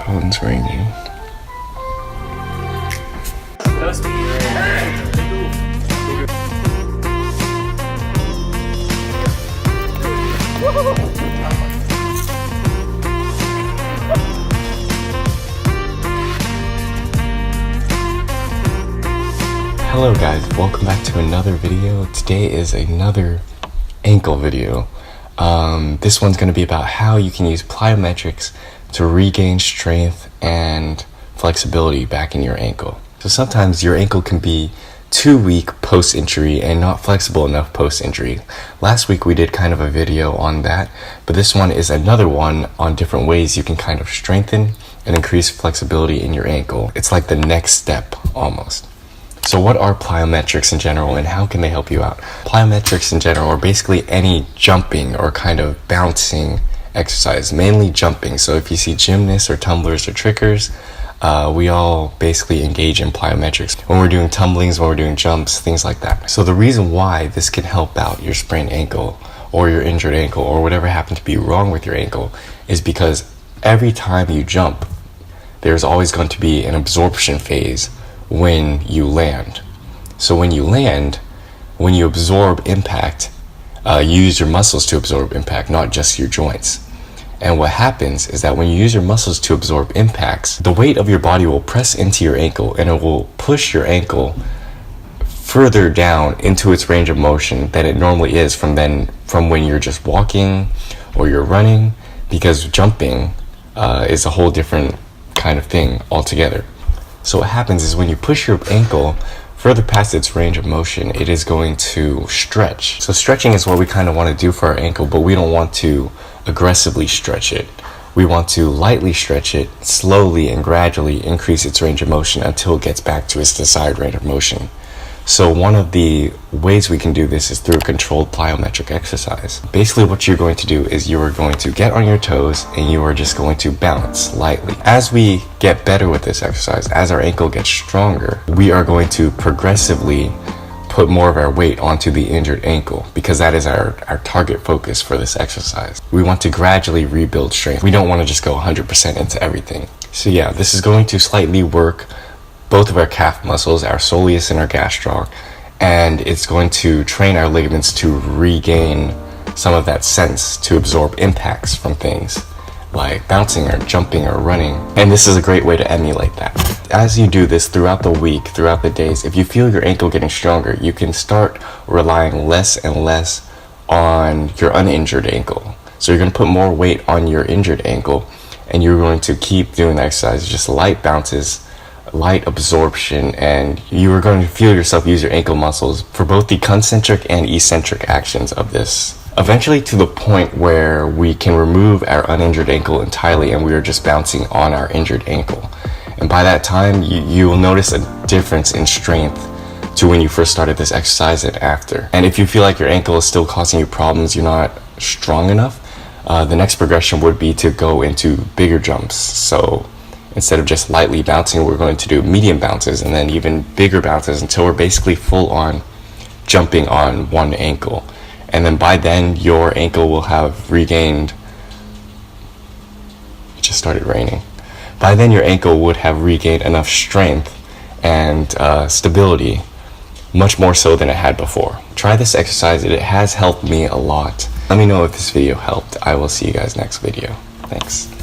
Oh, it's raining. Hello guys, welcome back to another video. Today is another ankle video. This one's going to be about how you can use plyometrics to regain strength and flexibility back in your ankle. So sometimes your ankle can be too weak post-injury and not flexible enough post-injury. Last week we did kind of a video on that, but this one is another one on different ways you can kind of strengthen and increase flexibility in your ankle. It's like the next step almost. So what are plyometrics in general and how can they help you out? Plyometrics in general are basically any jumping or kind of bouncing exercise, mainly jumping. So if you see gymnasts or tumblers or trickers, we all basically engage in plyometrics when we're doing tumblings, when we're doing jumps, things like that. So the reason why this can help out your sprained ankle or your injured ankle or whatever happened to be wrong with your ankle is because every time you jump, there's always going to be an absorption phase when you land. So when you land, when you absorb impact, you use your muscles to absorb impact, not just your joints. And what happens is that when you use your muscles to absorb impacts, the weight of your body will press into your ankle and it will push your ankle further down into its range of motion than it normally is from when you're just walking or you're running, because jumping is a whole different kind of thing altogether. So what happens is when you push your ankle further past its range of motion, it is going to stretch. So stretching is what we kind of want to do for our ankle, but we don't want to aggressively stretch it. We want to lightly stretch it, slowly and gradually increase its range of motion until it gets back to its desired range of motion. So one of the ways we can do this is through a controlled plyometric exercise. Basically what you're going to do is you are going to get on your toes and you are just going to bounce lightly. As we get better with this exercise, as our ankle gets stronger, we are going to progressively put more of our weight onto the injured ankle because that is our target focus for this exercise. We want to gradually rebuild strength. We don't want to just go 100% into everything. So yeah, this is going to slightly work both of our calf muscles, our soleus and our gastroc, and it's going to train our ligaments to regain some of that sense to absorb impacts from things like bouncing or jumping or running. And this is a great way to emulate that. As you do this throughout the week, throughout the days, if you feel your ankle getting stronger, you can start relying less and less on your uninjured ankle. So you're going to put more weight on your injured ankle and you're going to keep doing the exercise, just light bounces, light absorption, and you are going to feel yourself use your ankle muscles for both the concentric and eccentric actions of this. Eventually to the point where we can remove our uninjured ankle entirely and we are just bouncing on our injured ankle. And by that time, you will notice a difference in strength to when you first started this exercise and after. And if you feel like your ankle is still causing you problems, you're not strong enough, the next progression would be to go into bigger jumps. So instead of just lightly bouncing, we're going to do medium bounces and then even bigger bounces until we're basically full on jumping on one ankle. And then by then, your ankle will have regained, it just started raining. By then, your ankle would have regained enough strength and stability, much more so than it had before. Try this exercise, it has helped me a lot. Let me know if this video helped. I will see you guys next video. Thanks.